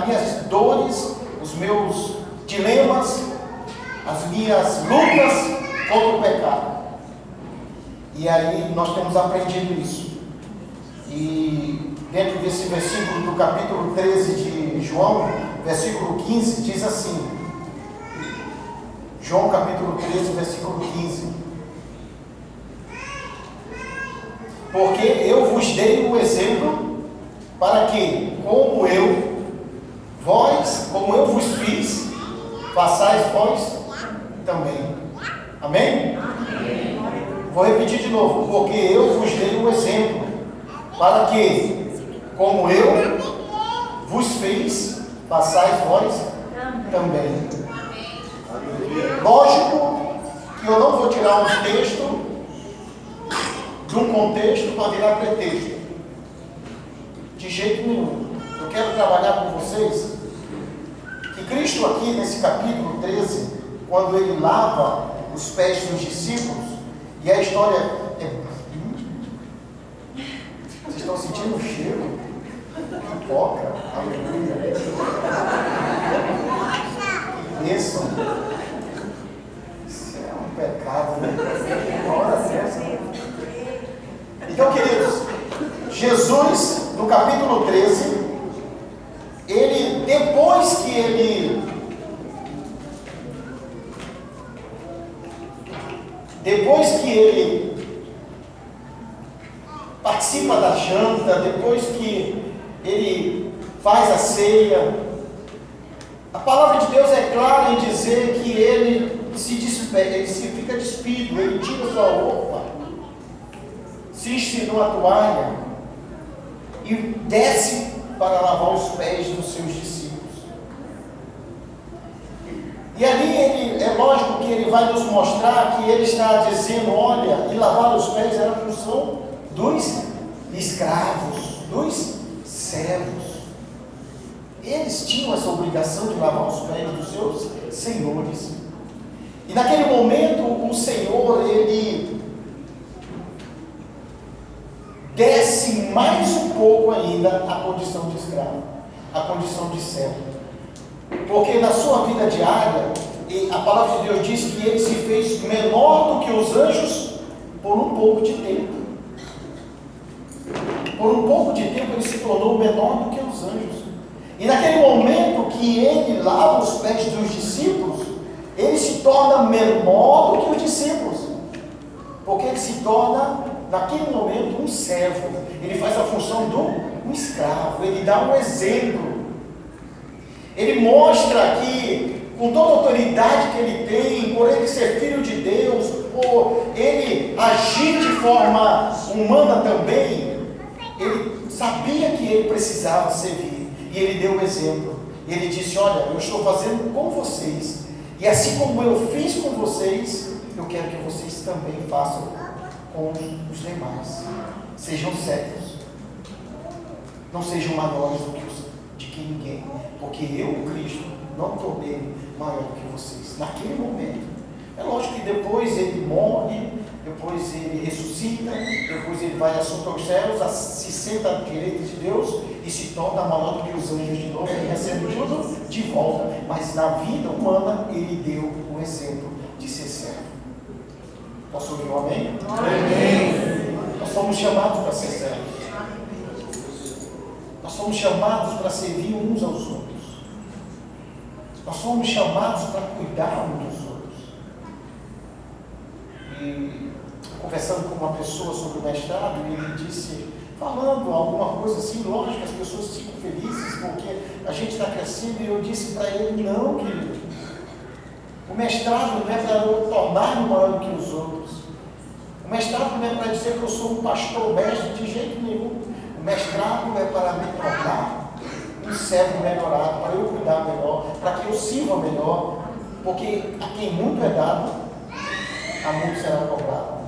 as minhas dores, os meus dilemas, as minhas lutas contra o pecado. E aí nós temos aprendido isso. E dentro desse versículo do capítulo 13 de João, versículo 15, diz assim, João capítulo 13, versículo 15: porque eu vos dei um exemplo para que, como eu vos fiz, façais vós também. Amém? Amém. Vou repetir de novo. Porque eu vos dei um exemplo para que, como eu vos fiz, façais vós também. Lógico que eu não vou tirar um texto de um contexto para virar pretexto. De jeito nenhum. Eu quero trabalhar com vocês que Cristo aqui nesse capítulo 13, quando ele lava os pés dos discípulos, e a história é... Vocês estão sentindo o cheiro? Pipoca, aleluia. Que bênção. Isso é um pecado, né? Uma hora dessa. Então, queridos, Jesus, no capítulo 13, ele, depois que ele participa da janta, depois que ele faz a ceia, a palavra de Deus é clara em dizer que ele se fica despido, ele tira sua roupa, cinge numa toalha e desce para lavar os pés dos seus discípulos. E ali é lógico que ele vai nos mostrar que ele está dizendo, olha, e lavar os pés era a função dos escravos, dos servos. Eles tinham essa obrigação de lavar os pés dos seus senhores. E naquele momento o Senhor, ele desce mais um pouco ainda a condição de escravo, a condição de servo. Porque na sua vida diária, a palavra de Deus diz que ele se fez menor do que os anjos por um pouco de tempo. Por um pouco de tempo ele se tornou menor do que os anjos. E naquele momento que ele lava os pés dos discípulos, ele se torna menor do que os discípulos. Porque ele se torna, naquele momento, um servo. Ele faz a função de um escravo. Ele dá um exemplo. Ele mostra que, com toda a autoridade que ele tem, por ele ser filho de Deus, por ele agir de forma humana também, ele sabia que ele precisava servir. E ele deu o exemplo. E ele disse, olha, eu estou fazendo com vocês. E assim como eu fiz com vocês, eu quero que vocês também façam com os demais. Sejam servos. Não sejam maiores do que ninguém. Porque eu, Cristo, não tornei maior do que vocês. Naquele momento. É lógico que depois ele morre, depois ele ressuscita, depois ele vai assunto aos céus, se senta à direita de Deus e se torna maior do que os anjos de novo, ele recebe tudo de volta. Mas na vida humana ele deu o exemplo de ser servo. Posso ouvir um amém? Amém. Nós somos chamados para ser servos. Nós somos chamados para servir uns aos outros. Nós somos chamados para cuidar uns dos outros. E conversando com uma pessoa sobre o mestrado, ele disse, falando alguma coisa assim, lógico, as pessoas ficam felizes porque a gente está crescendo, e eu disse para ele, não, querido, o mestrado não é para eu tornar-me maior do que os outros. O mestrado não é para dizer que eu sou um pastor mestre, de jeito nenhum. O mestrado é para me tornar um servo melhorado, para eu cuidar melhor, para que eu sirva melhor, porque a quem muito é dado, a muito será cobrado.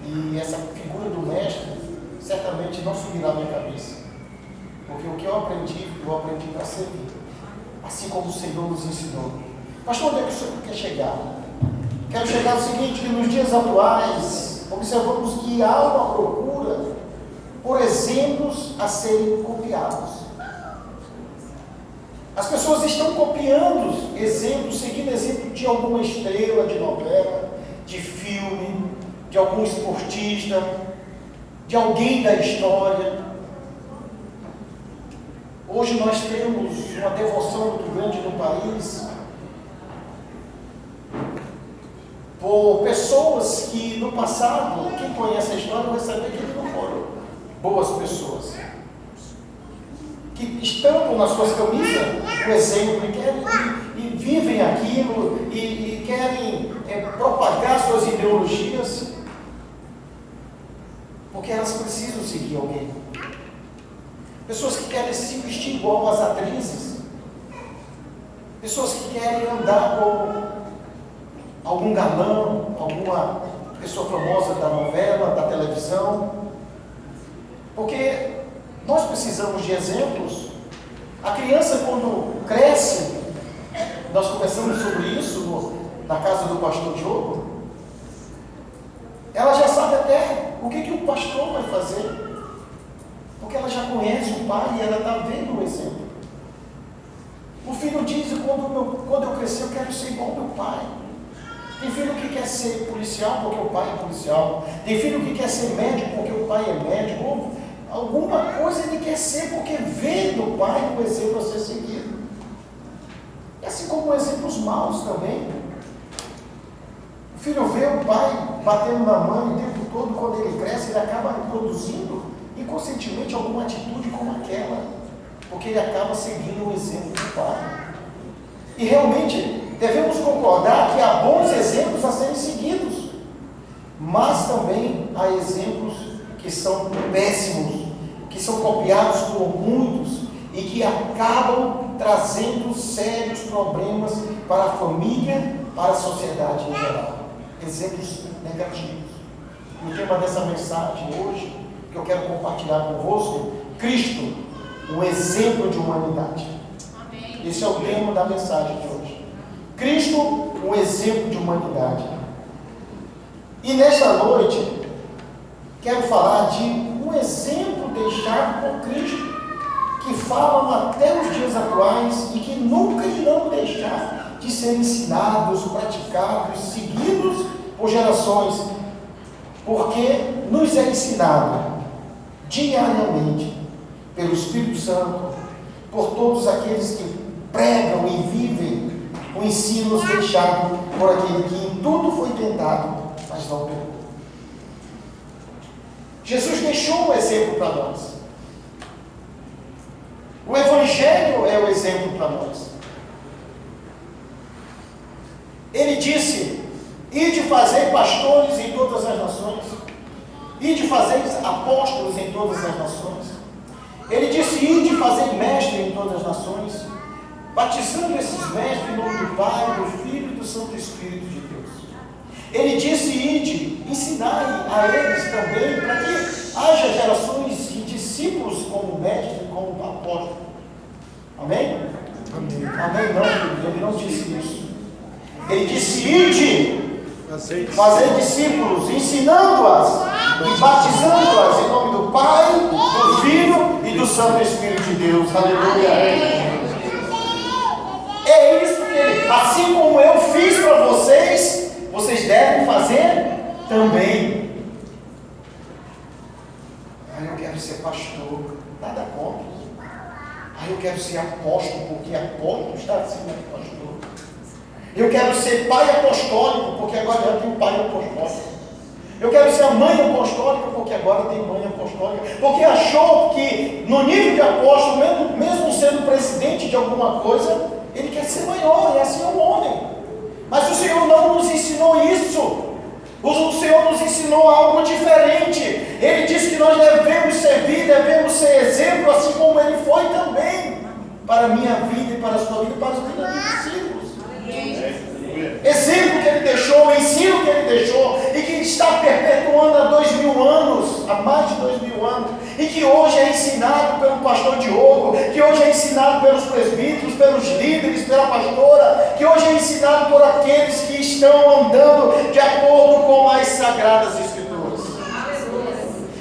E essa figura do mestre certamente não subirá na minha cabeça, porque o que eu aprendi para servir, assim como o Senhor nos ensinou. Pastor, onde é que o Senhor quer chegar? Quero chegar ao seguinte, que nos dias atuais observamos que há uma procura por exemplos a serem copiados. As pessoas estão copiando exemplos, seguindo exemplo de alguma estrela de novela, de filme, de algum esportista, de alguém da história. Hoje nós temos uma devoção muito grande no país por pessoas que no passado, quem conhece a história vai saber que eles não foram boas pessoas, que estampam nas suas camisas o exemplo e querem e vivem aquilo e querem propagar suas ideologias, porque elas precisam seguir alguém. Pessoas que querem se vestir igual às atrizes, pessoas que querem andar com algum galã, alguma pessoa famosa da novela, da televisão, porque nós precisamos de exemplos. A criança, quando cresce, nós conversamos sobre isso na casa do pastor Diogo, ela já sabe até o que o pastor vai fazer, porque ela já conhece o pai e ela está vendo o exemplo. O filho diz: quando eu crescer eu quero ser igual ao meu pai. Tem filho que quer ser policial porque o pai é policial, tem filho que quer ser médico porque o pai é médico, ou alguma coisa ele quer ser porque vê no pai um exemplo a ser seguido. Assim como exemplos maus também. O filho vê o pai batendo na mãe o tempo todo, quando ele cresce ele acaba reproduzindo inconscientemente alguma atitude como aquela, porque ele acaba seguindo o exemplo do pai. E realmente devemos concordar que há bons exemplos a serem seguidos, mas também há exemplos que são péssimos, que são copiados por muitos e que acabam trazendo sérios problemas para a família, para a sociedade em geral. Exemplos negativos. E o tema dessa mensagem hoje, que eu quero compartilhar convosco: Cristo, um exemplo de humanidade. Amém. Esse é o tema da mensagem de hoje. Cristo, um exemplo de humanidade. E nesta noite, quero falar de um exemplo deixado por Cristo, que falam até os dias atuais e que nunca irão deixar de ser ensinados, praticados, seguidos por gerações, porque nos é ensinado diariamente pelo Espírito Santo, por todos aqueles que pregam e vivem o ensino deixado por aquele que em tudo foi tentado, mas não pecou. Jesus deixou um exemplo para nós. O Evangelho é o exemplo para nós. Ele disse: ide fazer pastores em todas as nações, ide fazer apóstolos em todas as nações. Ele disse: ide fazer mestre em todas as nações, batizando esses mestres em nome do Pai, do Filho e do Santo Espírito de Deus. Ele disse: ide, ensinai a eles também, para que haja gerações de discípulos como mestre, como apóstolo. Amém? Amém. Amém não, ele não disse isso. Ele disse: ide, fazer discípulos, ensinando-as e batizando-as em nome do Pai, do Filho e do Santo Espírito de Deus. Aleluia. É isso que ele, assim como eu fiz para vocês, vocês devem fazer também. Eu quero ser pastor, nada contra. Eu quero ser apóstolo, porque apóstolo está acima de pastor. Eu quero ser pai apostólico, porque agora já tenho pai apostólico. Eu quero ser a mãe apostólica, porque agora tem mãe apostólica. Porque achou que no nível de apóstolo, mesmo sendo presidente de alguma coisa, ele quer ser maior, e assim é o homem. Mas o Senhor não nos ensinou isso. O Senhor nos ensinou algo diferente. Ele disse que nós devemos servir, devemos ser exemplo, assim como Ele foi também, para a minha vida e para a sua vida e para a vida dos discípulos. Exemplo que Ele deixou, ensino que Ele deixou, e que está perpetuando há 2000 anos, há mais de 2000 anos, e que hoje é ensinado pelo pastor Diogo, que hoje é ensinado pelos presbíteros, pelos líderes, pela pastora, que hoje é ensinado por aqueles que estão andando de acordo com as Sagradas Escrituras.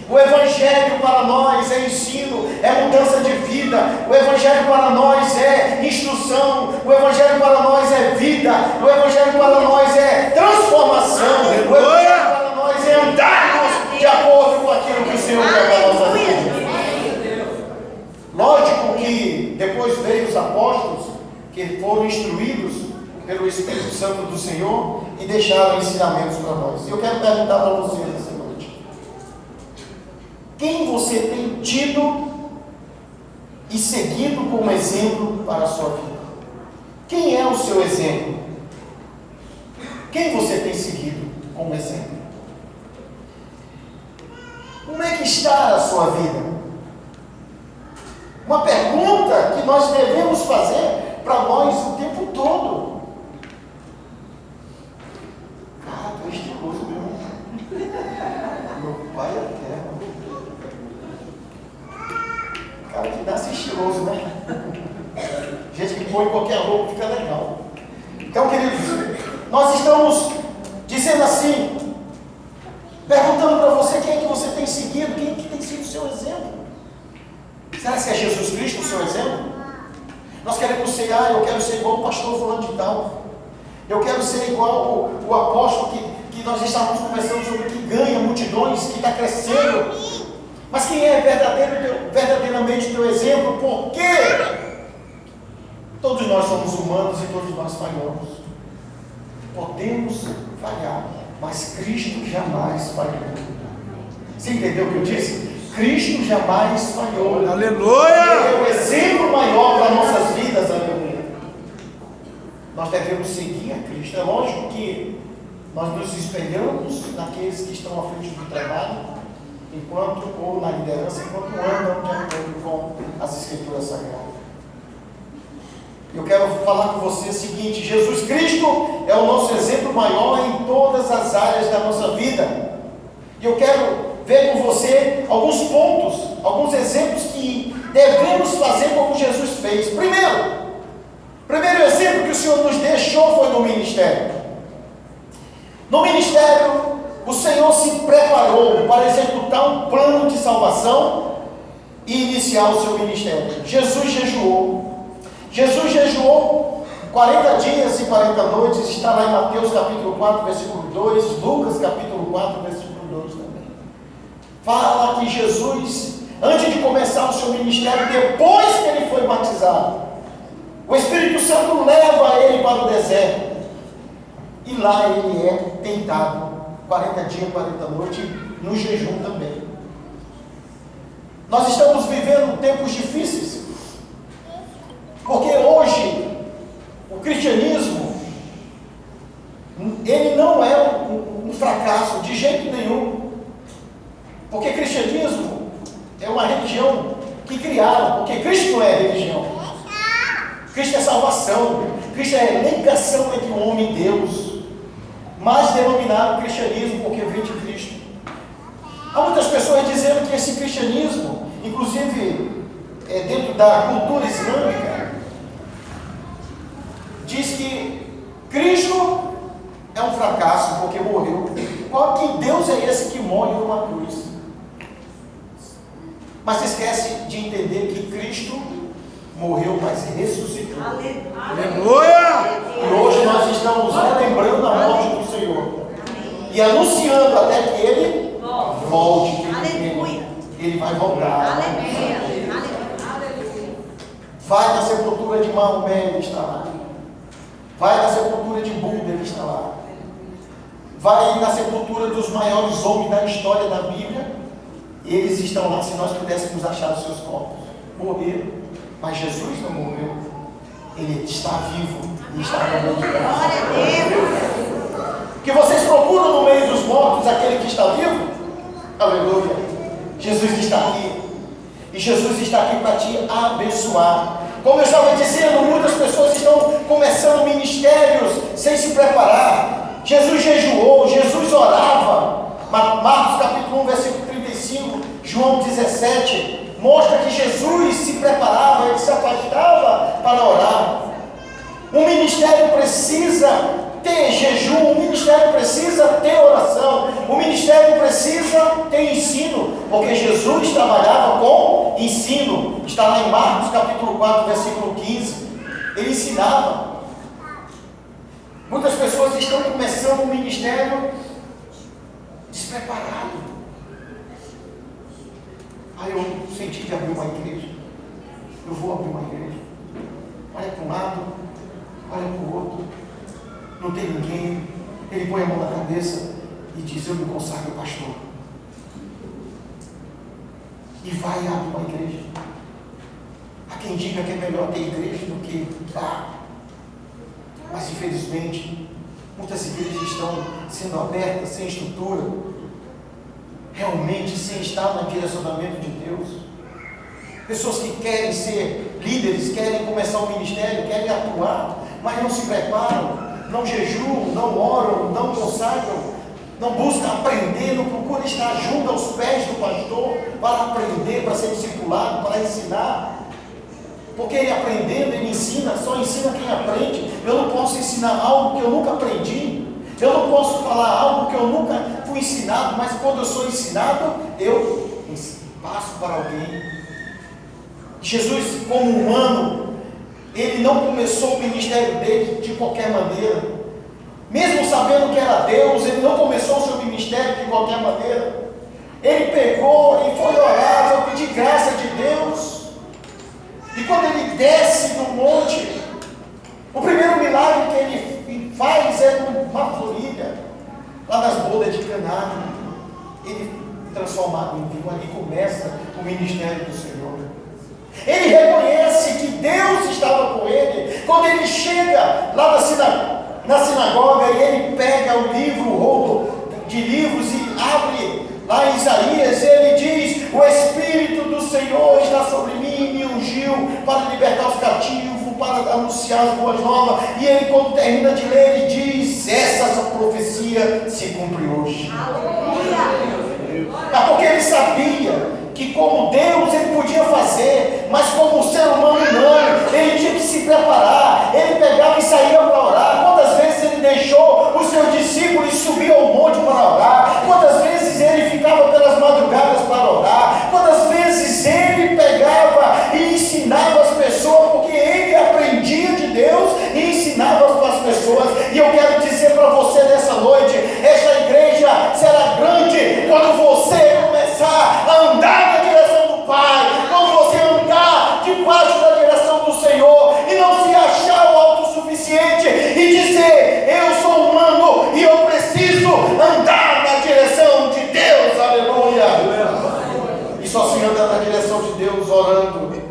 O Evangelho para nós é ensino, é mudança de vida. O Evangelho para nós é instrução, o Evangelho para nós é vida, o Evangelho para nós é transformação, o Evangelho para nós é andarmos de acordo com aquilo que o Senhor quer para a nossa vida. Lógico que depois veio os apóstolos, que foram instruídos pelo Espírito Santo do Senhor e deixaram ensinamentos para nós. Eu quero perguntar para você nessa noite: quem você tem tido e seguido como exemplo para a sua vida? Quem é o seu exemplo? Quem você tem seguido como exemplo? Como é que está a sua vida? Uma pergunta que nós devemos fazer para nós o tempo todo. Cara, tu é estiloso mesmo. Meu pai é terra. Cara que nasce estiloso, né? Gente que põe qualquer roupa fica legal. Então, queridos, nós estamos dizendo assim, perguntando para você quem é que você tem seguido, quem é que tem sido o seu exemplo. Será que é Jesus Cristo o seu exemplo? Nós queremos ser, eu quero ser igual o pastor fulano de tal. Eu quero ser igual o apóstolo que nós estávamos conversando sobre, que ganha multidões, que está crescendo. Mas quem é verdadeiramente teu exemplo? Por quê? Todos nós somos humanos e todos nós falhamos. Podemos falhar, mas Cristo jamais falhou. Você entendeu o que eu disse? Cristo jamais falhou. Aleluia! Ele é o exemplo maior para nossas vidas, aleluia. Nós devemos seguir a Cristo. É lógico que nós nos espelhamos naqueles que estão à frente do trabalho, ou na liderança, enquanto andam de acordo com as Escrituras Sagradas. Eu quero falar com você o seguinte: Jesus Cristo é o nosso exemplo maior em todas as áreas da nossa vida. E eu quero ver com você alguns pontos, alguns exemplos que devemos fazer como Jesus fez. Primeiro exemplo que o Senhor nos deixou foi no ministério. No ministério, o Senhor se preparou para executar um plano de salvação e iniciar o seu ministério. Jesus jejuou 40 dias e 40 noites, está lá em Mateus capítulo 4, versículo 2, Lucas capítulo 4, versículo 2 também. Fala que Jesus, antes de começar o seu ministério, depois que ele foi batizado, o Espírito Santo leva ele para o deserto, e lá ele é tentado, 40 dias, 40 noites, no jejum também. Nós estamos vivendo tempos difíceis, porque hoje, o cristianismo, ele não é um fracasso, de jeito nenhum. Porque cristianismo é uma religião que criaram, porque Cristo não é religião. Cristo é salvação, Cristo é ligação entre o homem e Deus. Mas denominaram cristianismo porque vem de Cristo. Há muitas pessoas dizendo que esse cristianismo, inclusive dentro da cultura islâmica, diz que Cristo é um fracasso porque morreu. Que Deus é esse que morre numa cruz? Mas esquece de entender que Cristo morreu, mas ressuscitou. Aleluia! E hoje nós estamos relembrando a morte do Senhor e anunciando até que Ele volte. Ele vai voltar. Vai na sepultura de Maomé, Ele está lá. Vai na sepultura de Buda, Ele está lá. Vai na sepultura dos maiores homens da história da Bíblia, eles estão lá. Se nós pudéssemos achar os seus corpos, morreram, mas Jesus não morreu, Ele está vivo e está no meio de nós. Que vocês procuram no meio dos mortos aquele que está vivo? Aleluia! Jesus está aqui, e Jesus está aqui para te abençoar. Como eu estava dizendo, muitas pessoas estão começando ministérios sem se preparar. Jesus jejuou, Jesus orava. Marcos capítulo 1, versículo 35, João 17, mostra que Jesus se preparava, ele se afastava para orar. Um ministério precisa ter jejum, um ministério precisa ter oração, um ministério precisa ter ensino, porque Jesus trabalhava com ensino. Está lá em Marcos capítulo 4, versículo 15. Ele ensinava. Muitas pessoas estão começando um ministério despreparado. Aí eu senti de abrir uma igreja. Eu vou abrir uma igreja. Olha para um lado, olha para o outro. Não tem ninguém. Ele põe a mão na cabeça e diz: eu me consagro pastor. E vai e abre uma igreja. Há quem diga que é melhor ter igreja do que lá. Mas infelizmente, muitas igrejas estão sendo abertas sem estrutura, realmente sem estar no direcionamento de Deus. Pessoas que querem ser líderes, querem começar um ministério, querem atuar, mas não se preparam, não jejuam, não oram, não consagram, não buscam aprender, não procuram estar junto aos pés do pastor para aprender, para ser discipulado, para ensinar. Porque ele aprendendo, ele ensina, só ensina quem aprende. Eu não posso ensinar algo que eu nunca aprendi. Eu não posso falar algo que eu nunca fui ensinado, mas quando eu sou ensinado, eu passo para alguém. Jesus, como humano, ele não começou o ministério dele de qualquer maneira. Mesmo sabendo que era Deus, ele não começou o seu ministério de qualquer maneira. Ele pegou e foi orar, foi pedir graça de Deus. E quando ele desce do monte, o primeiro milagre que ele faz é numa florilha, lá nas bodas de Caná. Ele transformado em vinho, ali começa o ministério do Senhor. Ele reconhece que Deus estava com ele. Quando ele chega lá na sinagoga e ele pega o livro, o rolo de livros e abre lá em Isaías, ele diz: o Espírito do Senhor está sobre mim, me ungiu para libertar os cativos, para anunciar as boas novas. E ele, quando termina de ler, ele diz: essa profecia se cumpre hoje. É porque ele sabia que como Deus ele podia fazer, mas como ser humano não, ele tinha que se preparar. Ele pegava e saía para orar. Quantas vezes ele deixou os seus discípulos subir ao monte para orar? Quantas vezes ele ficava pelas madrugadas para orar? Quantas vezes ele pegava e ensinava as pessoas, porque ele aprendia de Deus e ensinava para as pessoas. E eu quero dizer para você nessa noite, esta igreja será grande quando você começar a andar na direção do Pai, quando você andar debaixo da direção do Senhor e não se achar o autossuficiente e dizer: eu sou humano e eu preciso andar na direção de Deus. Aleluia! E só se anda na direção de Deus orando,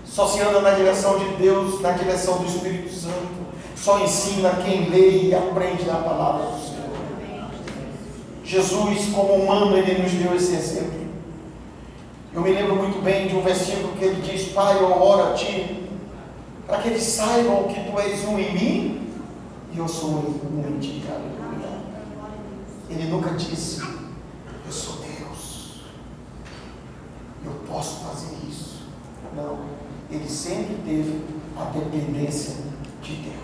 só se anda na direção de Deus, na direção do Espírito Santo. Só ensina quem lê e aprende a palavra do Senhor. Jesus, como humano, ele nos deu esse exemplo. Eu me lembro muito bem de um versículo que ele diz: Pai, eu oro a Ti, para que eles saibam que Tu és um em mim e eu sou um em Ti. Aleluia. Ele nunca disse: eu sou Deus, eu posso fazer isso. Não, ele sempre teve a dependência de Deus.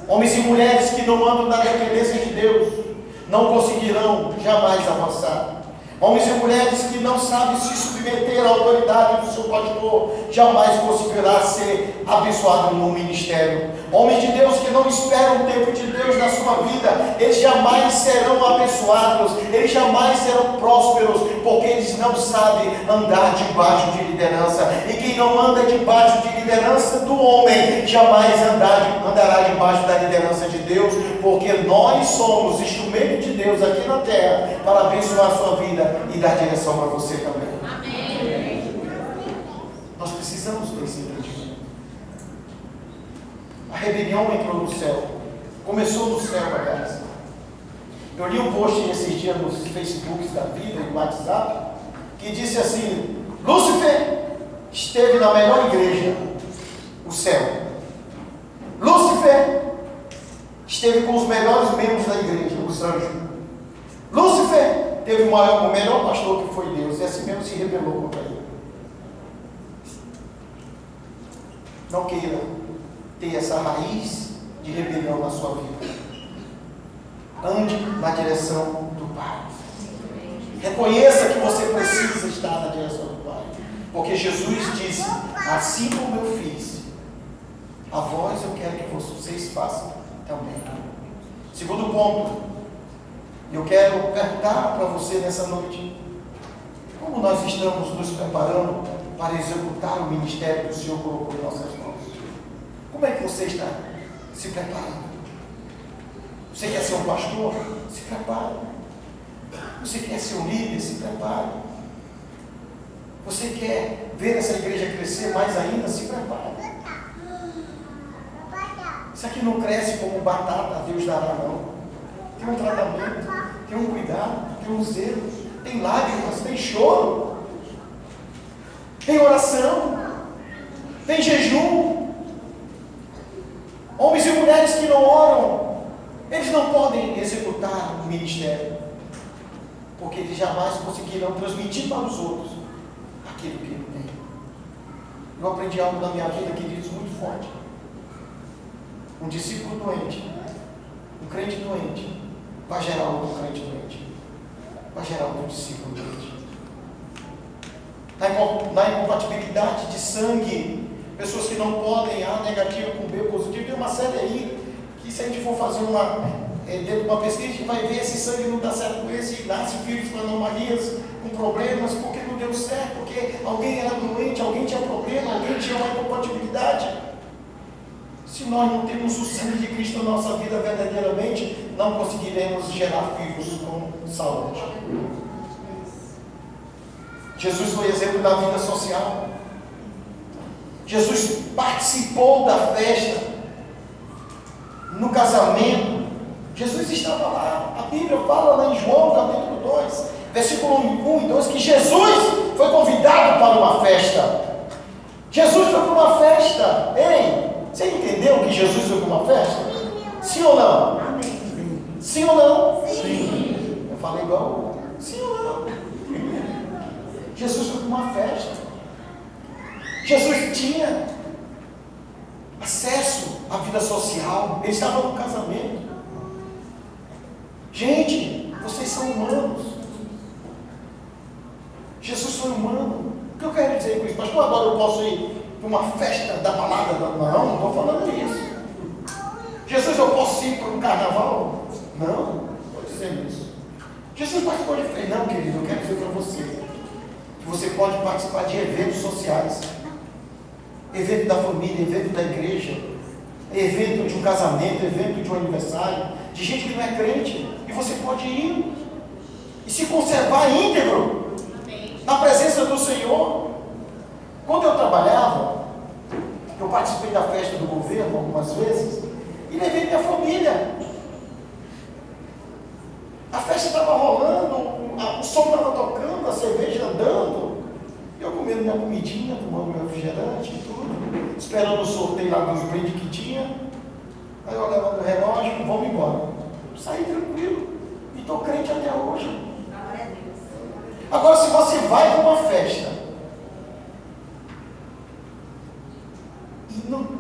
Homens e mulheres que não andam na dependência de Deus não conseguirão jamais avançar. Homens e mulheres que não sabem se submeter à autoridade do seu pastor jamais conseguirá ser abençoado no ministério. Homens de Deus que não esperam o tempo de Deus na sua vida, eles jamais serão abençoados, eles jamais serão prósperos, porque eles não sabem andar debaixo de liderança. E quem não anda debaixo de liderança do homem, jamais andará debaixo da liderança de Deus, porque nós somos instrumento de Deus aqui na terra para abençoar a sua vida e dar direção para você também. Amém. Nós precisamos desse entendimento. A rebelião entrou no céu, começou no céu, aliás. Eu li um post esses dias nos Facebooks da vida e no WhatsApp, que disse assim: Lúcifer esteve na melhor igreja, o céu. Lúcifer esteve com os melhores membros da igreja, os anjos. Lúcifer teve o melhor pastor, que foi Deus, e assim mesmo se rebelou contra ele. Não queira ter essa raiz de rebelião na sua vida. Ande na direção do Pai. Reconheça que você precisa estar na direção do Pai, Porque Jesus disse: assim como eu fiz, a vós eu quero que vocês façam também. Segundo ponto, eu quero perguntar para você nessa noite: como nós estamos nos preparando para executar o ministério que o Senhor colocou em nossas mãos? Como é que você está se preparando? Você quer ser um pastor? Se prepare. Você quer ser um líder? Se prepare. Você quer ver essa igreja crescer mais ainda? Se prepare. Isso aqui não cresce como batata, Deus dará não. Tem um tratamento, tem um cuidado, tem um zelo, tem lágrimas, tem choro, tem oração, tem jejum. Homens e mulheres que não oram, eles não podem executar o ministério, porque eles jamais conseguirão transmitir para os outros aquilo que ele tem. Eu aprendi algo na minha vida, queridos, muito forte. Um discípulo doente, um crente doente, vai gerar outro crente doente, vai gerar outro discípulo doente. Na incompatibilidade de sangue, pessoas que não podem A negativo com B positivo, tem uma série aí, que se a gente for fazer dentro de uma pesquisa, a gente vai ver esse sangue não dá certo com esse, nasce filhos com anomalias, com problemas, porque não deu certo, porque alguém era doente, alguém tinha problema, alguém tinha uma incompatibilidade. Se nós não temos o sangue de Cristo na nossa vida verdadeiramente, não conseguiremos gerar filhos com saúde. Jesus foi exemplo da vida social. Jesus participou da festa, no casamento. Jesus estava lá. A Bíblia fala lá em João capítulo 2, versículo 1 e 2, que Jesus foi convidado para uma festa. Jesus foi para uma festa. Ei, você entendeu que Jesus foi para uma festa? Sim ou não? Amém. Sim ou não? Sim. Eu falei igual? Sim ou não? Jesus foi para uma festa. Jesus tinha acesso à vida social. Ele estava no casamento. Gente, vocês são humanos. Jesus foi humano. O que eu quero dizer com isso? Pastor, agora eu posso ir para uma festa da balada? Não estou falando isso. Jesus, eu posso ir para um carnaval? Não estou dizendo isso. Jesus participou de festa? Não, querido, eu quero dizer para você que você pode participar de eventos sociais, evento da família, evento da igreja, evento de um casamento, evento de um aniversário, de gente que não é crente, e você pode ir e se conservar íntegro na presença do Senhor. Quando eu trabalhava, eu participei da festa do governo algumas vezes e levei minha família. A festa estava rolando, o som estava tocando, a cerveja andando, eu comendo minha comidinha, tomando meu refrigerante e tudo, esperando o sorteio lá dos brindes que tinha. Aí eu levando o relógio, vamos embora. Saí tranquilo e estou crente até hoje. Agora, se você vai para uma festa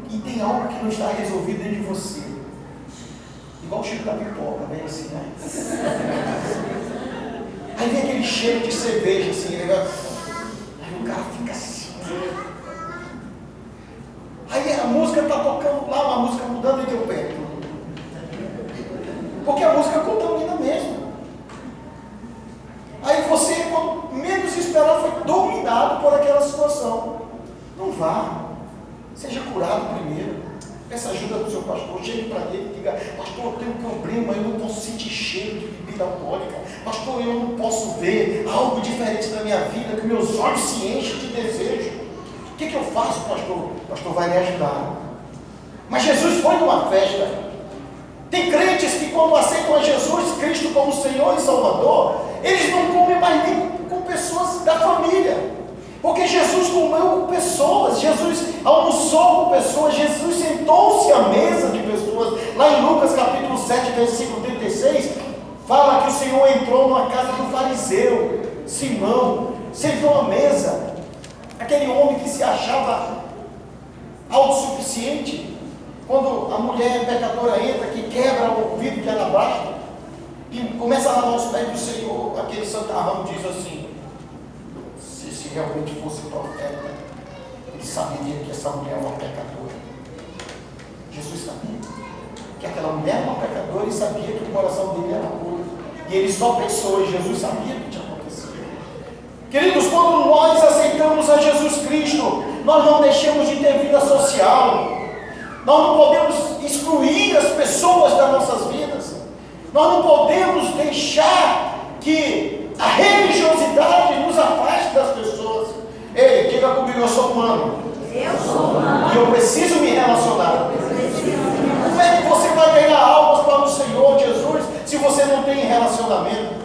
e tem algo que não está resolvido dentro de você, igual o Chico da pipoca, vem assim, né? Aí vem aquele cheiro de cerveja, assim, aí o cara fica assim. Aí a música está tocando lá, uma música mudando em teu pé. Porque a música contamina mesmo. Aí você, quando menos esperar, foi dominado por aquela situação. Não vá. Seja curado primeiro. Peça ajuda do seu pastor. Chegue para ele e diga: pastor, eu tenho um problema, eu não posso sentir cheiro de bebida alcoólica. Pastor, eu não posso ver algo diferente na minha vida, que meus olhos se enchem de desejo. O que eu faço, pastor? O pastor vai me ajudar. Mas Jesus foi numa festa. Tem crentes que, quando aceitam a Jesus Cristo como Senhor e Salvador, eles não comem mais nem com pessoas da família, porque Jesus comeu com pessoas, Jesus almoçou com pessoas, Jesus sentou-se à mesa de pessoas. Lá em Lucas capítulo 7, versículo 36, fala que o Senhor entrou numa casa do fariseu Simão, sentou à mesa. Aquele homem que se achava autossuficiente, quando a mulher pecadora entra, que quebra o vidro de alabastro e começa a lavar os pés do Senhor, aquele santarrão diz assim: se esse realmente fosse profeta, ele saberia que essa mulher é uma pecadora. Jesus sabia que aquela mulher era uma pecadora e sabia que o coração dele era puro. E ele só pensou, e Jesus sabia o que tinha acontecido. Queridos, quando nós aceitamos a Jesus Cristo, nós não deixamos de ter vida social. Nós não podemos excluir as pessoas das nossas vidas. Nós não podemos deixar que a religiosidade nos afaste das pessoas. Ei, diga comigo, eu sou humano. Eu sou humano. E eu preciso me relacionar. Eu preciso me relacionar. Como é que você vai ganhar almas para o Senhor Jesus se você não tem relacionamento?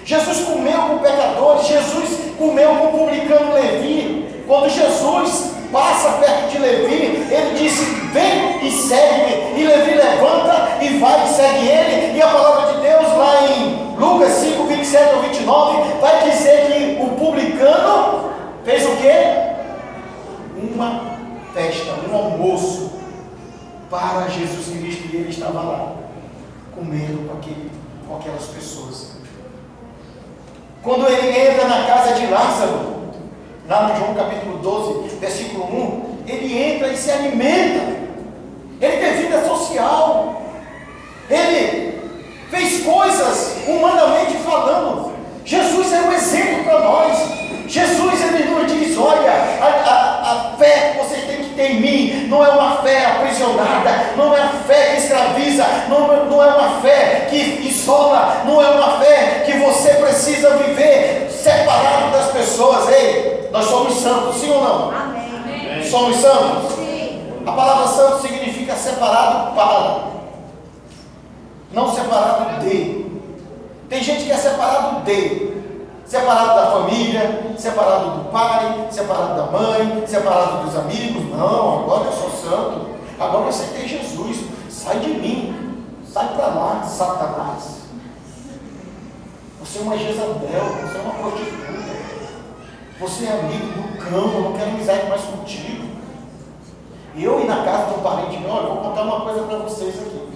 Jesus comeu com pecadores, Jesus comeu com o publicano Levi. Quando Jesus passa perto de Levi, ele disse: vem e segue-me. E Levi levanta e vai e segue ele. E a palavra de Deus lá em Lucas 5, 27 ao 29 vai dizer que o publicano fez o quê? Uma festa, um almoço para Jesus Cristo, e ele estava lá comendo com aquelas pessoas. Quando ele entra na casa de Lázaro, lá no João capítulo 12, versículo 1, ele entra e se alimenta. Ele tem vida social. Ele fez coisas humanamente falando. Jesus é um exemplo para nós. Jesus, ele nos diz: olha, a fé que vocês têm que ter em mim não é uma fé aprisionada, não é uma fé que escraviza, não é uma fé que isola, não é uma fé que você precisa viver separado das pessoas. Ei, nós somos santos, sim ou não? Amém. Somos santos? Sim. A palavra santo significa separado para, não separado de. Tem gente que é separado de, separado da família, separado do pai, separado da mãe, separado dos amigos. Não, agora eu sou santo, agora eu aceitei Jesus. Sai de mim, sai para lá, Satanás. Você é uma Jezabel, você é uma prostituta, você é amigo do cão, eu não quero amizade mais contigo. E eu ir na casa de um parente meu, olha, eu vou contar uma coisa para vocês aqui.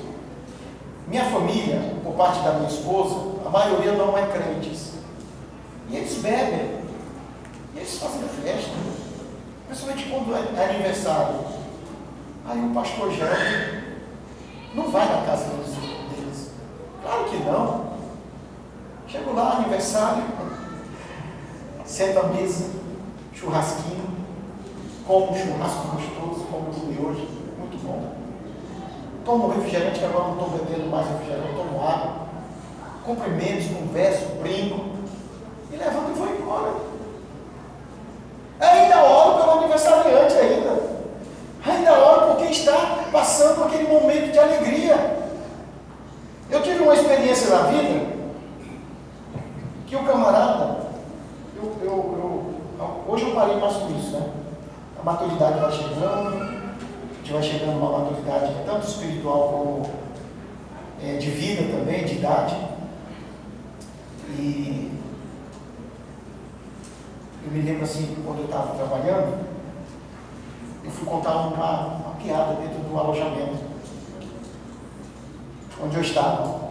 Minha família, por parte da minha esposa, a maioria não é crentes. E eles bebem, e eles fazem festa, principalmente quando é aniversário. Aí o pastor Geraldo não vai na casa deles. Claro que não. Chego lá, aniversário, senta à mesa, churrasquinho, como um churrasco gostoso, como eu comi hoje, muito bom. Tomo refrigerante, que agora não estou bebendo mais refrigerante, tomo água, cumprimentos, converso, brinco, e levanto e vou embora. Ainda oro pelo aniversariante ainda oro porque está passando aquele momento de alegria. Eu tive uma experiência na vida, que o camarada, hoje eu parei mais com isso, né? A maturidade vai chegando, a gente vai chegando a uma maturidade tanto espiritual como de vida também, de idade. E eu me lembro assim, quando eu estava trabalhando, eu fui contar uma piada dentro do alojamento onde eu estava.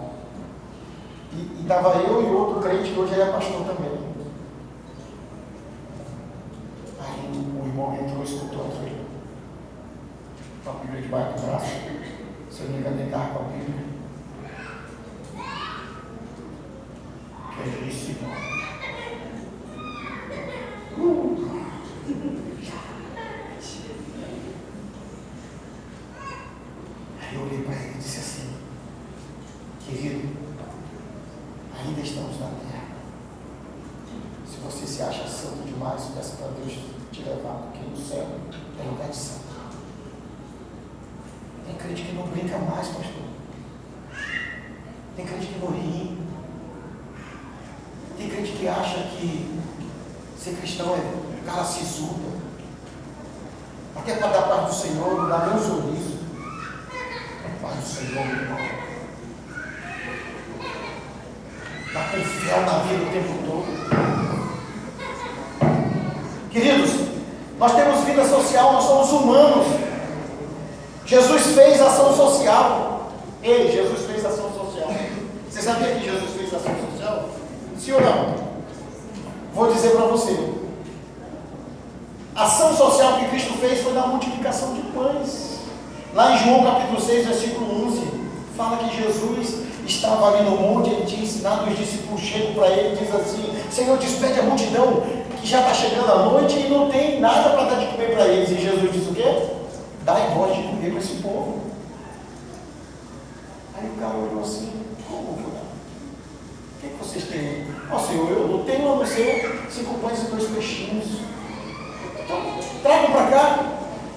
E estava eu e outro crente que hoje ele é pastor também. Aí o irmão entrou e escutou aquilo. Com a Bíblia debaixo do braço. Se eu não me engano, ele estava com a Bíblia. Que é isso, irmão? Aí eu olhei para ele e disse assim: querido, ainda estamos na terra. Se você se acha santo demais, peça para Deus te levar, porque no céu é lugar de santo. Tem crente que não brinca mais, pastor. Tem crente que não ri. Tem crente que acha que ser cristão é cara sisuda. Até para dar paz do Senhor, não dá nem um sorriso. Paz do Senhor, meu irmão. Está com fé na vida o tempo todo. Queridos, nós temos vida social, nós somos humanos. Jesus fez ação social. Ei, Jesus fez ação social. Você sabia que Jesus fez ação social? Sim ou não? Vou dizer para você. A ação social que Cristo fez foi na multiplicação de pães. Lá em João capítulo 6, versículo 11, fala que Jesus estava ali no monte, ele tinha ensinado, os discípulos chegam para ele e diz assim: Senhor, despede a multidão, que já está chegando a noite e não tem nada para dar de comer para eles. E Jesus diz o quê? Dai voz de comer para esse povo. Aí o cara olhou assim: como vou dar? O que vocês têm aí? Ó Senhor, eu não tenho a não ser 5 pães e 2 peixinhos. Então, tragam para cá.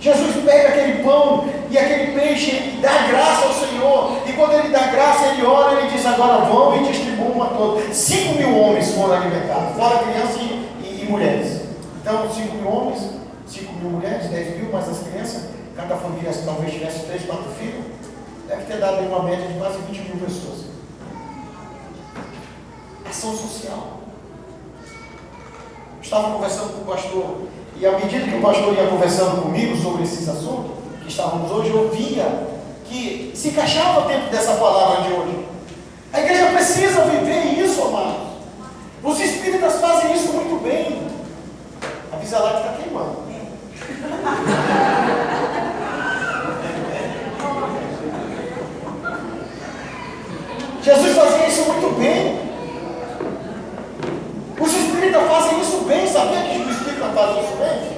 Jesus pega aquele pão e aquele peixe, ele dá graça ao Senhor, e quando ele dá graça, ele ora, ele diz: agora vão e distribuam a todos. 5.000 homens foram alimentados, fora crianças e mulheres. Então, 5.000 homens, 5.000 mulheres, 10.000 mais as crianças, cada família talvez tivesse 3, 4 filhos, deve ter dado aí uma média de quase 20.000 pessoas. Ação social. Estava conversando com o pastor, e à medida que o pastor ia conversando comigo sobre esses assuntos que estávamos hoje, eu via que se encaixava dentro dessa palavra de hoje. A igreja precisa viver isso, amados. Os espíritas fazem isso muito bem. Avisa lá que está queimando. Jesus fazia isso muito bem. Os espíritas fazem isso bem. Sabia que os espíritas fazem isso bem?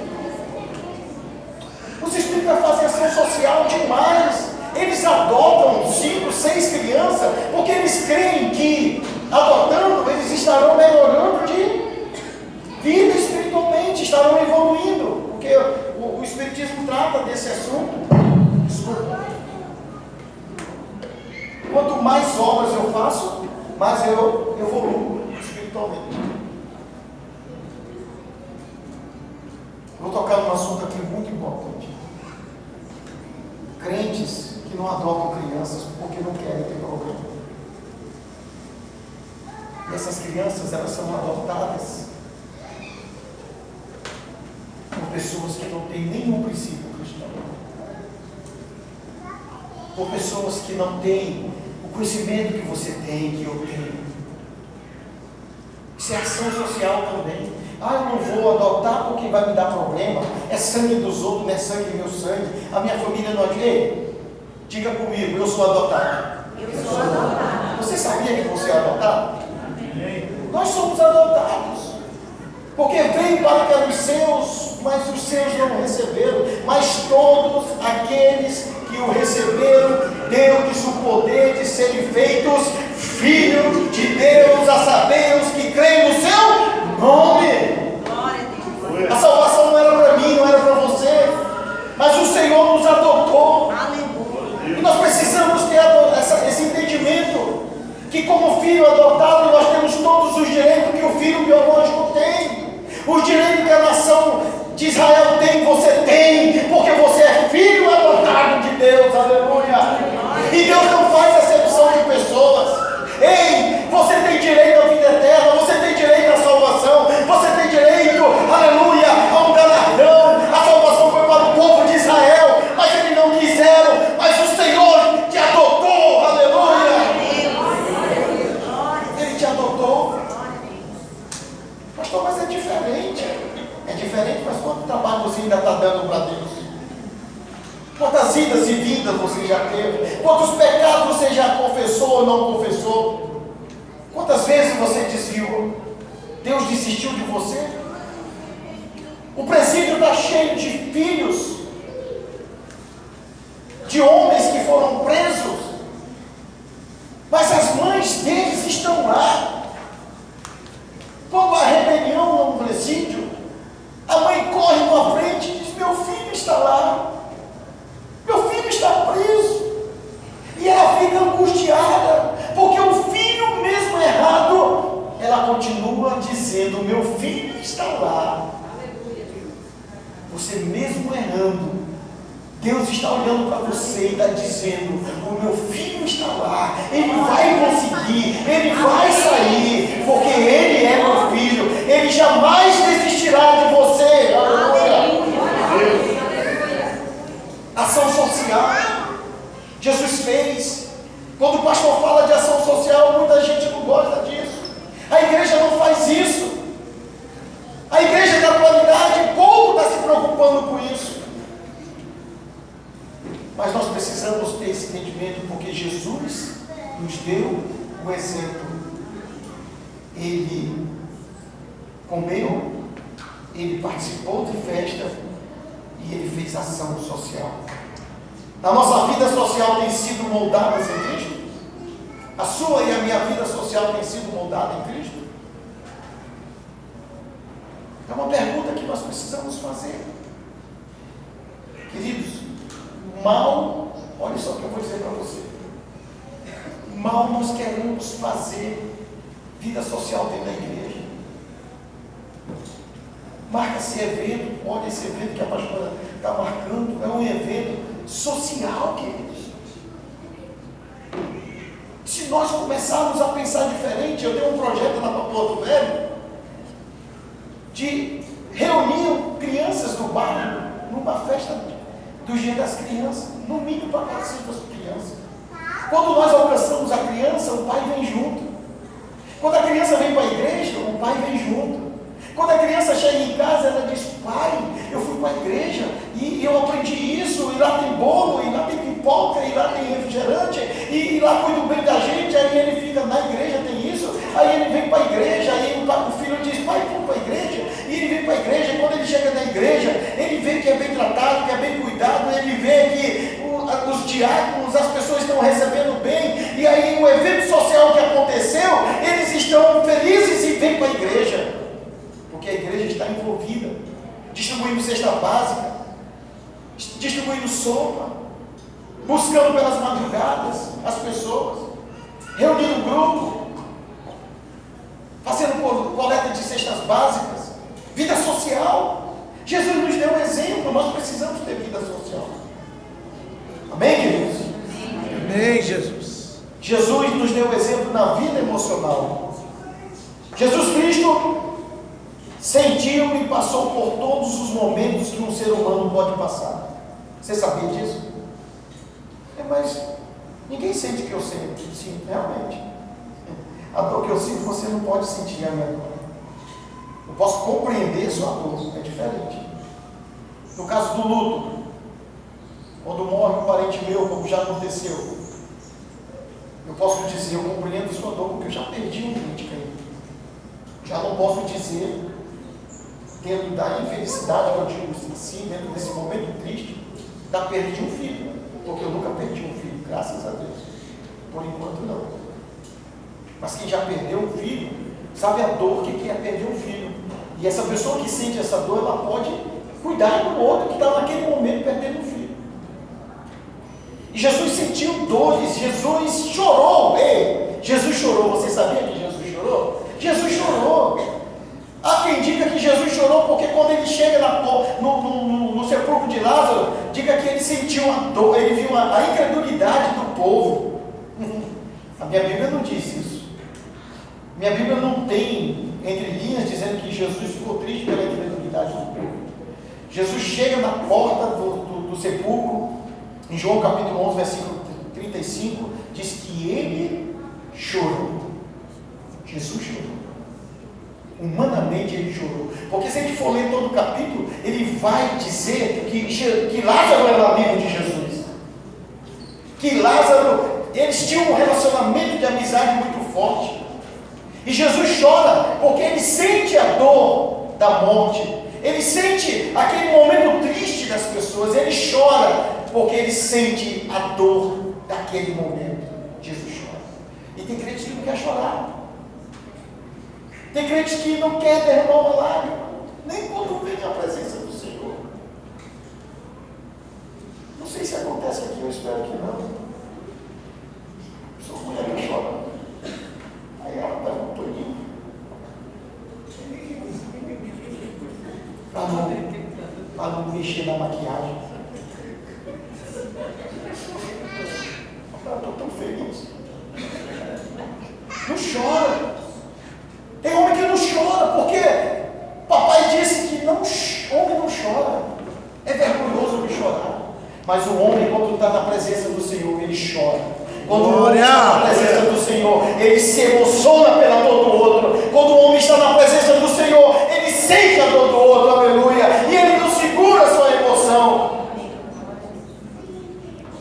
Os espíritas fazem ação social demais. Eles adotam 5, 6 crianças, porque eles creem que, adotando, eles estarão melhorando de vida espiritualmente, estarão evoluindo. Porque o Espiritismo trata desse assunto. Desculpa. Quanto mais obras eu faço, mais eu evoluo espiritualmente. Vou tocar num assunto aqui muito importante. Crentes que não adotam crianças porque não querem ter problema. E essas crianças, elas são adotadas por pessoas que não têm nenhum princípio cristão. Por pessoas que não têm o conhecimento que você tem, que eu tenho. Isso é ação social também. Eu não vou adotar porque vai me dar problema. É sangue dos outros, não é sangue meu sangue. A minha família não é. Diga comigo, eu sou adotado. Eu sou adotado. Você sabia que você é adotado? Nós somos adotados. Porque veio para os seus, mas os seus não receberam. Mas todos aqueles que o receberam, deu-lhes o poder de serem feitos filhos de Deus, a saber, os que creem no seu nome. A salvação não era para mim, não era para você, mas o Senhor nos adotou. E nós precisamos ter esse entendimento, que como filho adotado, nós temos todos os direitos que o filho biológico tem. Os direitos que a nação de Israel tem, você tem, porque você é filho adotado de Deus, aleluia. E Deus não faz acepção de pessoas. Ei, você tem direito à vida eterna, você tem direito à salvação, você tem direito, aleluia, a um galardão. A salvação foi para o povo de Israel, mas eles não quiseram, mas o Senhor te adotou, aleluia. Ele te adotou. Pastor, mas é diferente. É diferente, mas quanto trabalho você ainda está dando para Deus? Quantas idas e vindas você já teve? Quantos pecados você já confessou ou não confessou? Quantas vezes você desviou? Deus desistiu de você? O presídio está cheio de filhos, de homens que foram presos, mas as mães deles estão lá. Quando há rebelião no presídio, a mãe corre na frente e diz: meu filho está lá. Meu filho está preso. E ela fica angustiada, porque o filho mesmo errado, ela continua dizendo: meu filho está lá. Você mesmo errando, Deus está olhando para você e está dizendo: o meu filho está lá, ele vai conseguir, ele vai sair, porque ele é meu filho, ele jamais desistirá de você. Aleluia. Ação social, Jesus fez. Quando o pastor fala de ação social, muita gente não gosta disso. A igreja não faz isso. A igreja da atualidade pouco está se preocupando o exemplo. Ele comeu, ele participou de festa e ele fez ação social. A nossa vida social tem sido moldada em Cristo? A sua e a minha vida social tem sido moldada em Cristo? É uma pergunta que nós precisamos fazer. Queridos, mal, olha só o que eu vou dizer para você. Mal nós queremos fazer vida social dentro da igreja. Marca esse evento, olha esse evento que a pastora está marcando, é um evento social, queridos. Se nós começarmos a pensar diferente, eu tenho um projeto na Porto Velho de reunir crianças do bairro numa festa do Dia das Crianças, no mínimo para 400 crianças. Quando nós alcançamos a criança, o pai vem junto. Quando a criança vem para a igreja, o pai vem junto. Quando a criança chega em casa, ela diz: pai, eu fui para a igreja e eu aprendi isso, e lá tem bolo, e lá tem pipoca, e lá tem refrigerante, e lá cuido bem da gente. Aí ele fica: na igreja tem isso. Aí ele vem para a igreja, aí o filho diz: pai, vamos para a igreja. E ele vem para a igreja, e quando ele chega na igreja, ele vê que é bem tratado, que é bem cuidado, ele vê que os diáconos, as pessoas estão recebendo bem, e aí o evento social que aconteceu, eles estão felizes e vêm para a igreja, porque a igreja está envolvida, distribuindo cesta básica, distribuindo sopa, buscando pelas madrugadas as pessoas, reunindo grupo, fazendo coleta de cestas básicas, vida social. Jesus nos deu um exemplo, nós precisamos ter vida social. Amém, queridos? Amém, Jesus. Jesus nos deu exemplo na vida emocional. Jesus Cristo sentiu e passou por todos os momentos que um ser humano pode passar. Você sabia disso? Mas ninguém sente o que eu sinto. Sim, realmente. A dor que eu sinto, você não pode sentir a minha dor. Eu posso compreender sua dor, é diferente. No caso do luto, quando morre um parente meu, como já aconteceu, eu posso dizer: eu compreendo sua dor, porque eu já perdi um ente querido. Já não posso dizer, dentro da infelicidade que eu digo assim, dentro desse momento triste, da perda de um filho, porque eu nunca perdi um filho, graças a Deus. Por enquanto não. Mas quem já perdeu um filho, sabe a dor que é perder um filho. E essa pessoa que sente essa dor, ela pode cuidar do outro que está naquele momento perdendo um filho. E Jesus sentiu dores, Jesus chorou. Ei, Jesus chorou. Você sabia que Jesus chorou? Jesus chorou. Há quem diga que Jesus chorou porque quando ele chega no sepulcro de Lázaro, diga que ele sentiu a dor, ele viu a incredulidade do povo. A minha Bíblia não diz isso. Minha Bíblia não tem entre linhas dizendo que Jesus ficou triste pela incredulidade do povo. Jesus chega na porta do sepulcro, em João capítulo 11, versículo 35, diz que ele chorou. Jesus chorou. Humanamente ele chorou. Porque se a gente for ler todo o capítulo, ele vai dizer que Lázaro era amigo de Jesus. Que Lázaro, eles tinham um relacionamento de amizade muito forte. E Jesus chora porque ele sente a dor da morte. Ele sente aquele momento triste das pessoas. Ele chora porque ele sente a dor daquele momento. Jesus chora. E tem crentes que não quer chorar. Tem crentes que não quer derramar uma lágrima, nem quando vem a presença do Senhor. Não sei se acontece aqui, eu espero que não. Sou mulher que chora. Aí ela está com um toninho. Para não mexer na maquiagem. Eu estou tão feliz. Não chora. Tem homem que não chora, porque papai disse que homem não chora. É vergonhoso de chorar. Mas o homem, quando está na presença do Senhor, ele chora. Quando o homem está na presença do Senhor, ele se emociona pela dor do outro. Quando o homem está na presença do Senhor, ele sente a dor do outro, aleluia. E ele não segura a sua emoção.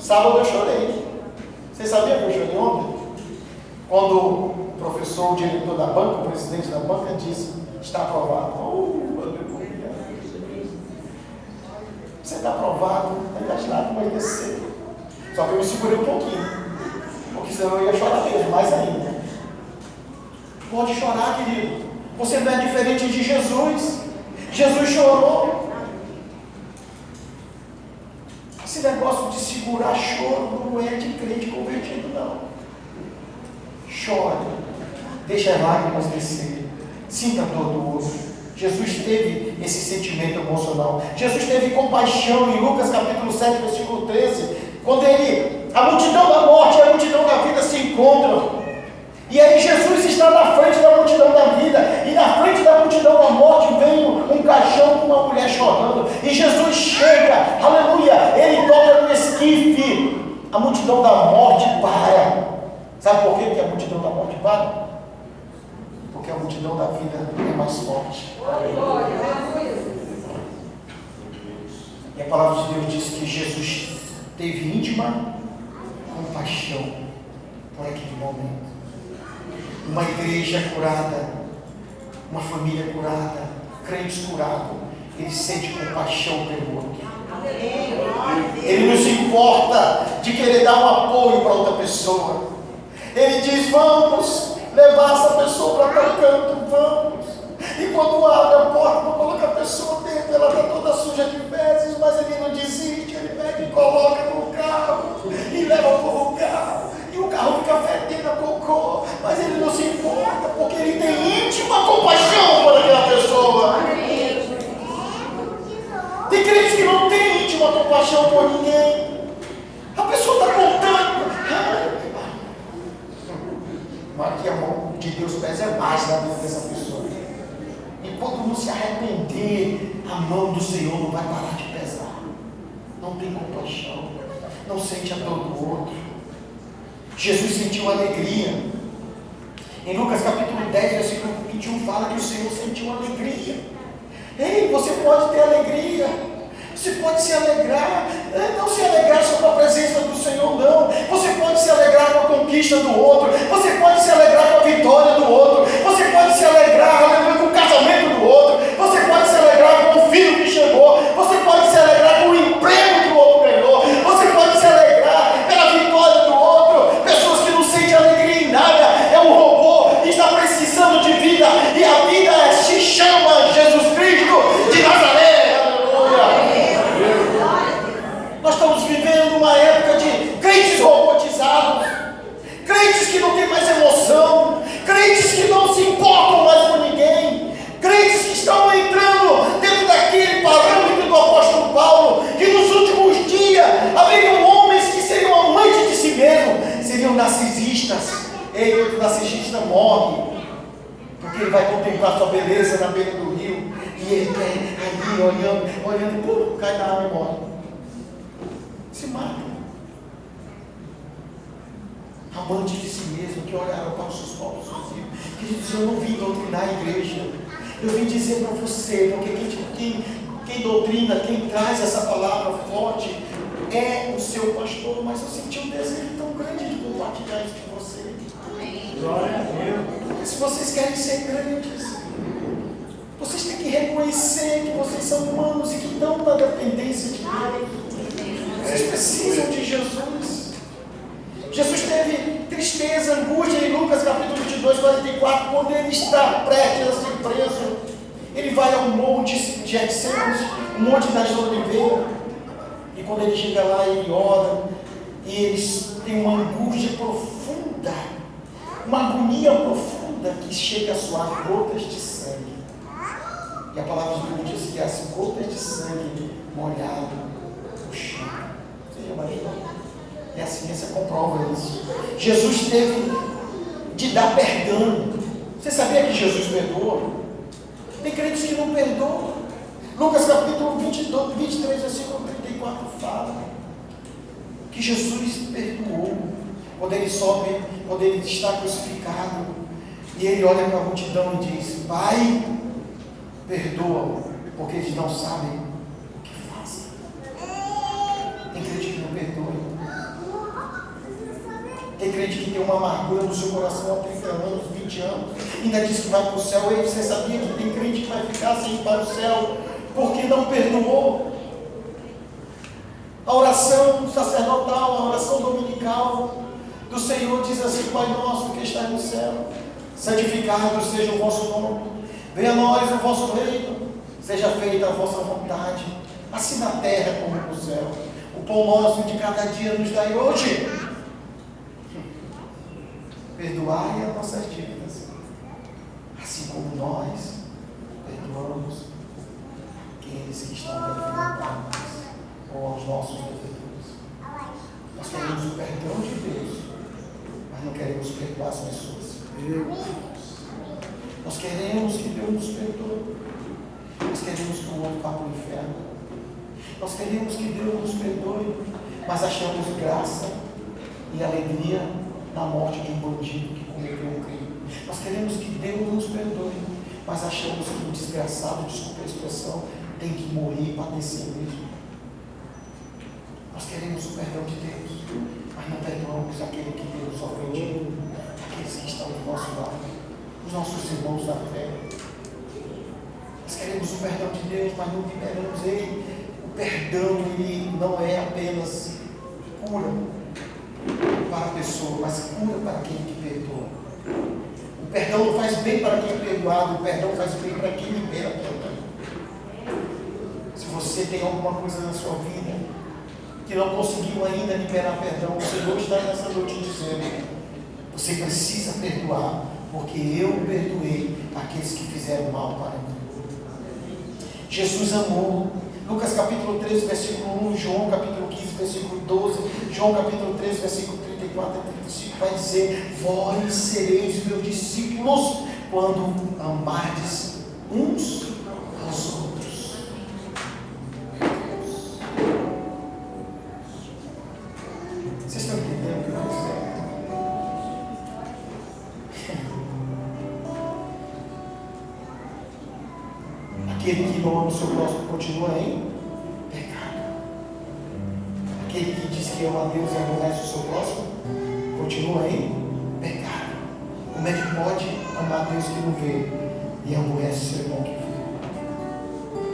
Sábado eu chorei. Você sabia que eu chorei ontem? Quando o professor, o diretor da banca, o presidente da banca disse, está aprovado. Oh, aleluia. Você está aprovado, não vai nada, vai descer. Só que eu me segurei um pouquinho, porque senão eu ia chorar mesmo, mais ainda. Pode chorar, querido. Você não é diferente de Jesus. Jesus chorou. Esse negócio de segurar choro não é de crente convertido, não. Chore. Deixa as lágrimas descer. Sinta a dor do outro. Jesus teve esse sentimento emocional. Jesus teve compaixão em Lucas capítulo 7, versículo 13. Quando a multidão da morte e a multidão da vida se encontram. E aí Jesus está na frente da multidão da vida, e na frente da multidão da morte vem um caixão com uma mulher chorando, e Jesus chega, aleluia, ele toca no esquife, a multidão da morte para. Sabe por que a multidão da morte para? Porque a multidão da vida é mais forte. E a palavra de Deus diz que Jesus teve íntima compaixão por aquele momento. Uma igreja curada, uma família curada, crentes curados, ele sente compaixão pelo outro. Ele não se importa de querer dar um apoio para outra pessoa. Ele diz, vamos levar essa pessoa para tal canto, vamos. E quando abre a porta para colocar a pessoa dentro, ela está toda suja de fezes, mas ele não desiste, ele pega e coloca no carro, e leva para o carro. E o carro fica fedendo a cocô, mas ele não se importa, porque ele tem íntima compaixão por aquela pessoa. Tem crentes que não têm íntima compaixão por ninguém. A pessoa está contando. Mas que a mão de Deus pesa mais na vida dessa pessoa. Enquanto não se arrepender, a mão do Senhor não vai parar de pesar. Não tem compaixão, não sente a dor do outro. Jesus sentiu alegria. Em Lucas capítulo 10, versículo 21, fala que o Senhor sentiu alegria. Ei, você pode ter alegria. Você pode se alegrar. Não se alegrar só com a presença do Senhor, não. Você pode se alegrar com a conquista do outro. Você pode se alegrar com a vitória do outro. Você pode se alegrar com o casamento do outro. Você pode se alegrar com o filho que chegou. Você pode se alegrar com o emprego que o outro ganhou. Você pode se alegrar pela vitória do outro. Pessoas que não sentem alegria em nada. É um robô que está precisando de vida. E a vida se chama Jesus Cristo de Nazaré. Nós estamos vivendo uma época de crentes robotizados, crentes que não têm mais emoção, crentes que não se importam mais com ninguém, crentes que estão entrando dentro daquele parâmetro do apóstolo Paulo, que nos últimos dias haveriam homens que seriam amantes de si mesmos, seriam narcisistas. Ei, outro narcisista morre, porque ele vai contemplar sua beleza na beira do rio, e ele quer ali olhando, e cai na água e morre. Se mata. Amante de si mesmo, que olharam para os seus próprios filhos. Queridos, eu não vim doutrinar a igreja. Eu vim dizer para você, porque quem doutrina, quem traz essa palavra forte é o seu pastor, mas eu senti um desejo tão grande de compartilhar isso com você. Glória a Deus. Se vocês querem ser grandes, vocês têm que reconhecer que vocês são humanos e que estão na dependência de Deus. Vocês precisam de Jesus. Jesus teve tristeza, angústia em Lucas capítulo 22, 44, quando ele está prestes a ser preso. Ele vai ao monte de Getsêmanis, o monte das Oliveiras, e quando ele chega lá, ele ora, e eles têm uma angústia profunda, uma agonia profunda, que chega a suar gotas de sangue. E a palavra de Deus diz que as gotas de sangue molhado no chão. E a ciência comprova isso. Jesus teve de dar perdão. Você sabia que Jesus perdoa? Tem crentes que não perdoam. Lucas capítulo 23, versículo 34 fala que Jesus perdoou. Quando ele sobe, quando ele está crucificado, e ele olha para a multidão e diz: Pai, perdoa, porque eles não sabem o que fazem. Tem crente que não perdoa. Tem crente crente que tem uma amargura no seu coração há 30 anos, 20 anos, ainda diz que vai para o céu. Ei, você sabia que tem crente que vai ficar sem ir para o céu porque não perdoou? A oração sacerdotal, a oração dominical do Senhor diz assim: Pai nosso que está no céu, santificado seja o vosso nome, venha a nós o vosso reino, seja feita a vossa vontade, assim na terra como no céu. O pão nosso de cada dia nos dai hoje. Perdoai as nossas dívidas, assim como nós perdoamos aqueles que estão devendo a nós, ou aos nossos devedores. Nós queremos o perdão de Deus, mas não queremos perdoar as pessoas. Nós queremos que Deus nos perdoe. Nós queremos que o outro vá para o inferno. Nós queremos que Deus nos perdoe, mas achamos graça e alegria na morte de um bandido que cometeu um crime. Nós queremos que Deus nos perdoe, mas achamos que um desgraçado, desculpa a expressão, tem que morrer e padecer mesmo. Nós queremos o perdão de Deus, mas não perdoamos aquele que Deus ofendeu, aqueles que estão do nosso lado, os nossos irmãos da fé. Nós queremos o perdão de Deus, mas não liberamos ele. O perdão, ele não é apenas cura para a pessoa, mas cura para aquele que perdoa. O perdão não faz bem para quem é perdoado, o perdão faz bem para quem libera perdão. Se você tem alguma coisa na sua vida que não conseguiu ainda liberar perdão, o Senhor está nessa noite dizendo: você precisa perdoar, porque eu perdoei aqueles que fizeram mal para mim. Jesus amou. Lucas capítulo 13, versículo 1, João capítulo 15, versículo 12, João capítulo 13, versículo 34 a 35, vai dizer: vós sereis meus discípulos quando amardes uns aos outros. Vocês estão entendendo o que eu vou dizer? Aquele que não ama o seu próximo continua em pecado. Aquele que diz que ama a Deus e aborrece o seu próximo continua em pecado. Como é que pode amar a Deus que não vê e aborrece o seu irmão que vê?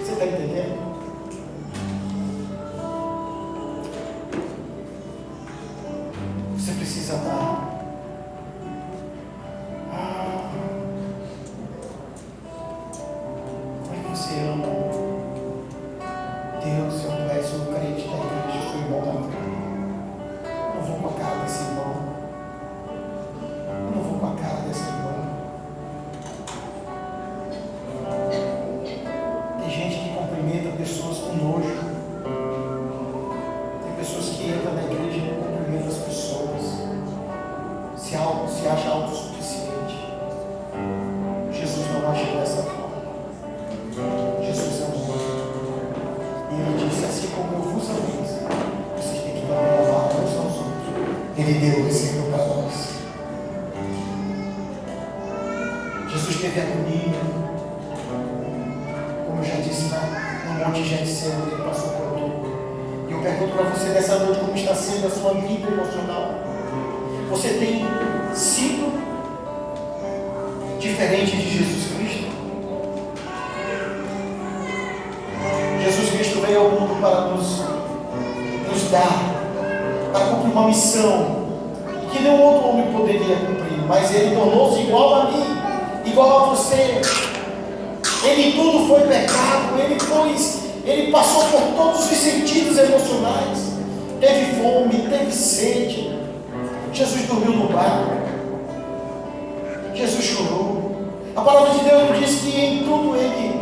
Você está entendendo? Você precisa amar. Você ama Deus e aborrece um crente da igreja, seu irmão da fé. Eu não vou com a cara desse irmão. Eu não vou com a cara dessa irmã. Tem gente que cumprimenta pessoas com nojo. Tem pessoas que entram na igreja e não cumprimentam as pessoas. Se acha autossuficiente. Jesus não agiu dessa forma. Jesus amou. E ele disse: assim como eu vos amei, vocês têm que também amar uns aos outros. Ele deu o exemplo para nós. Jesus teve agonia. Como eu já disse no Monte Getsemane, ele passou por tudo. E eu pergunto para você nessa noite: como está sendo a sua vida emocional? Você tem sido diferente de Jesus Cristo? Jesus Cristo veio ao mundo para nos dar, para cumprir uma missão que nenhum outro homem poderia cumprir, mas ele tornou-se igual a mim, igual a você. Ele em tudo foi pecado, ele passou por todos os sentidos emocionais, teve fome, teve sede. Jesus dormiu no barco, Jesus chorou. A palavra de Deus diz que em tudo ele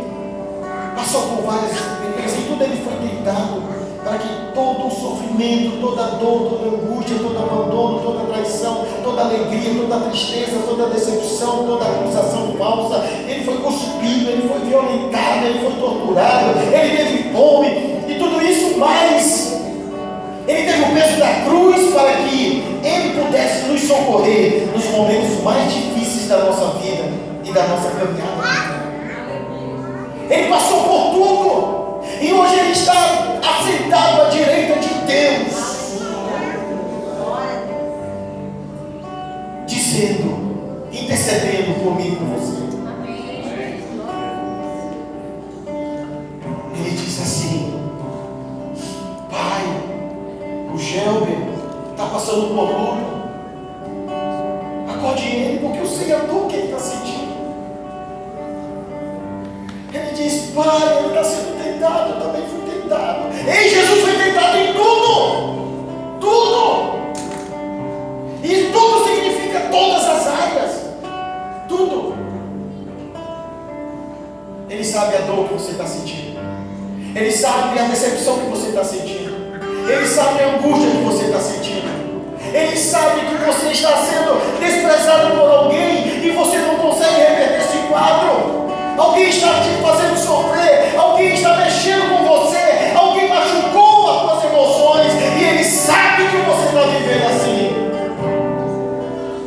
passou por várias experiências, em tudo ele foi tentado, para que todo o sofrimento, toda a dor, toda a angústia, todo abandono, toda a traição, toda a alegria, toda a tristeza, toda a decepção, toda a acusação falsa, ele foi cuspido, ele foi violentado, ele foi torturado, ele teve fome, e tudo isso mais. Ele teve o peso da cruz para que ele pudesse nos socorrer nos momentos mais difíceis da nossa vida e da nossa caminhada. Ele passou por tudo e hoje ele está assentado à direita de Deus. você. Ele disse assim: pai, o Gelber está passando por luto. Acorde ele, porque eu sei a dor que ele está sentindo. Ele diz: pai, ele está sendo tentado, eu também fui tentado. Ei, Jesus foi tentado em tudo. Tudo. E tudo significa todas as áreas. Tudo. Ele sabe a dor que você está sentindo. Ele sabe a decepção que você está sentindo. Ele sabe a angústia que você está sentindo. Ele sabe que você está sendo desprezado por alguém e você não consegue reverter esse quadro. Alguém está te fazendo sofrer. Alguém está mexendo com você. Alguém machucou as suas emoções e ele sabe que você está vivendo assim.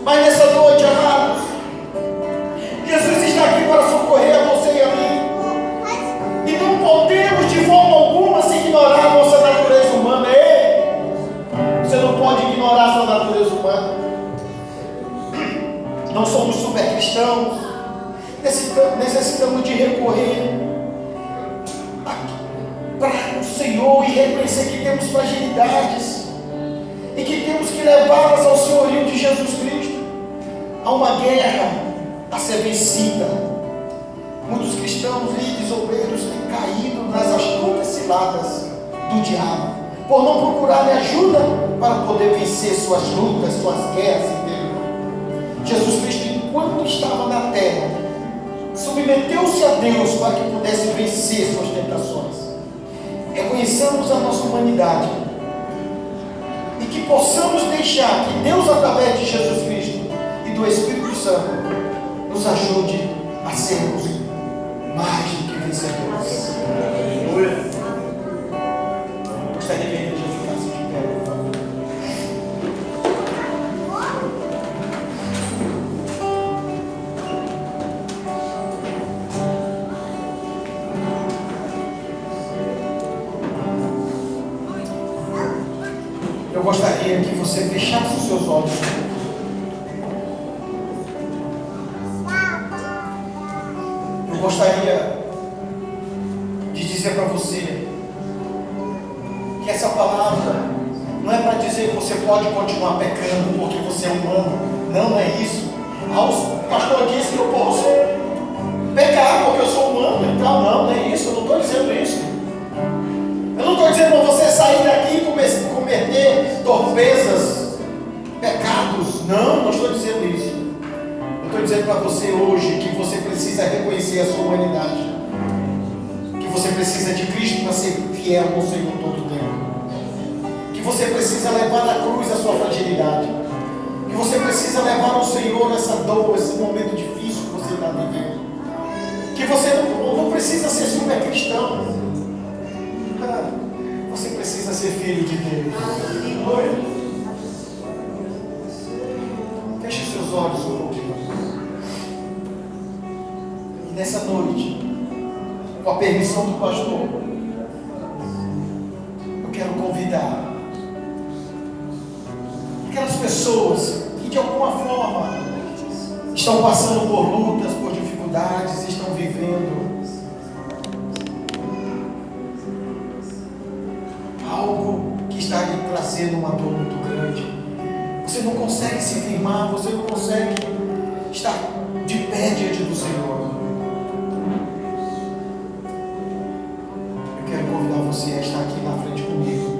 Mas nessa noite, amados, Jesus está aqui para socorrer a você e a mim. E não podemos de forma alguma se ignorar a nossa natureza humana. Ei, você não pode ignorar a sua natureza humana. Não somos super cristãos. Necessitamos de recorrer para o Senhor e reconhecer que temos fragilidades e que temos que levá-las ao senhorio de Jesus Cristo. Há uma guerra a ser vencida. Muitos cristãos, líderes, obreiros têm caído nas astutas ciladas do diabo por não procurarem ajuda para poder vencer suas lutas, suas guerras interiores. Jesus Cristo, enquanto estava na terra, submeteu-se a Deus para que pudesse vencer suas tentações. Reconheçamos a nossa humanidade e que possamos deixar que Deus, através de Jesus Cristo e do Espírito Santo, nos ajude a sermos mais do que vencedores. Gostaria que a igreja ficasse de pé, por favor. Eu gostaria que você fechasse os seus olhos. Eu gostaria de dizer para você que essa palavra não é para dizer que você pode continuar pecando porque você é humano. Não é isso. O pastor disse que eu posso pecar porque eu sou humano. Então, não é isso. Eu não estou dizendo isso. Eu não estou dizendo para você sair daqui e cometer torpezas, pecados. Não estou dizendo isso. Eu estou dizendo para você hoje que você precisa reconhecer a sua humanidade. Que você precisa de Cristo para ser fiel ao Senhor todo o tempo. Que você precisa levar na cruz a sua fragilidade. Que você precisa levar ao Senhor essa dor, esse momento difícil que você está vivendo. Que você não precisa ser super cristão. Você precisa ser filho de Deus. Feche seus olhos um pouquinho. E nessa noite, com a permissão do pastor, eu quero convidar aquelas pessoas que de alguma forma estão passando por lutas, por dificuldades, estão vivendo algo que está lhe trazendo uma dor muito grande. Você não consegue se firmar, você não consegue estar de pé diante do Senhor. Eu quero convidar você a estar aqui na frente comigo.